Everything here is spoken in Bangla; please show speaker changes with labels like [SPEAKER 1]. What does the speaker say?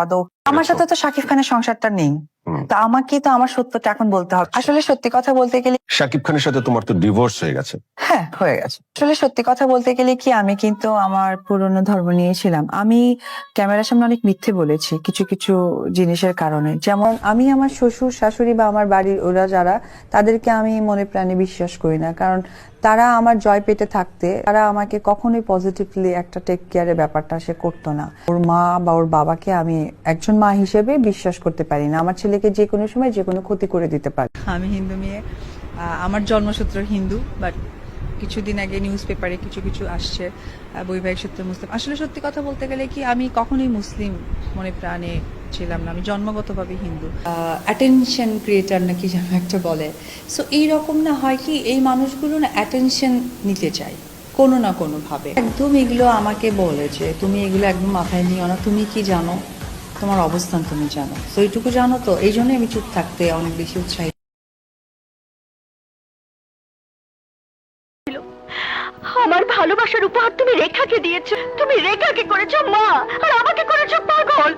[SPEAKER 1] আদৌ আমার সাথে তো শাকিব খানের সংসারটা নেই। তা আমাকে তো আমার সত্যটা এখন বলতে হবে। আসলে সত্যি কথা বলতে গেলে
[SPEAKER 2] শাকিব খানের সাথে তোমার তো ডিভোর্স হয়ে গেছে।
[SPEAKER 1] হ্যাঁ, হয়ে গেছে। আসলে সত্যি কথা বলতে গেলে কি আমি কিন্তু আমার পুরনো ধর্ম নিয়েছিলাম। আমি ক্যামেরার সামনে অনেক মিথ্যে বলেছি কিছু কিছু জিনিসের কারণে। যেমন আমি আমার শ্বশুর শাশুড়ি বা আমার বাড়ির ওরা যারা, তাদেরকে আমি মনে প্রাণে বিশ্বাস করি না। কারণ তারা আমার জয় পেতে থাকতে তারা আমাকে কখনোই পজিটিভলি একটা টেক কেয়ারের ব্যাপারটা সে করতো না। ওর মা বা ওর বাবাকে আমি একজন মা হিসেবে বিশ্বাস করতে পারি না। আমার ছেলেকে যে কোনো সময় যে কোনো ক্ষতি করে দিতে পারে।
[SPEAKER 3] আমি হিন্দু মেয়ে, আমার জন্মসূত্র হিন্দু, বাট কিছুদিন আগে নিউজ পেপারে কিছু কিছু আসছে বৈবাহিক সূত্রে মুসলিম। আসলে সত্যি কথা বলতে গেলে কি আমি কখনোই মুসলিম মনে প্রাণে ছিলাম না, আমি জন্মগতভাবে হিন্দু। অ্যাটেনশন ক্রিয়েটার নাকি যেন একটা বলে, সো এইরকম না হয় কি এই মানুষগুলো না অ্যাটেনশন নিতে চায় কোনো না কোনোভাবে। একদম এগুলো আমাকে বলে যে তুমি এগুলো একদম মাথায় নিও না, তুমি কি জানো, তোমার অবস্থান তুমি জানো, তো এইটুকু জানো, তো এই জন্যই আমি চুপ থাকতে অনেক বেশি উৎসাহী।
[SPEAKER 4] আমার ভালোবাসার উপহার তুমি রেখাকে দিয়েছো, তুমি রেখাকে করেছো মা আর আমাকে করেছো পাগল।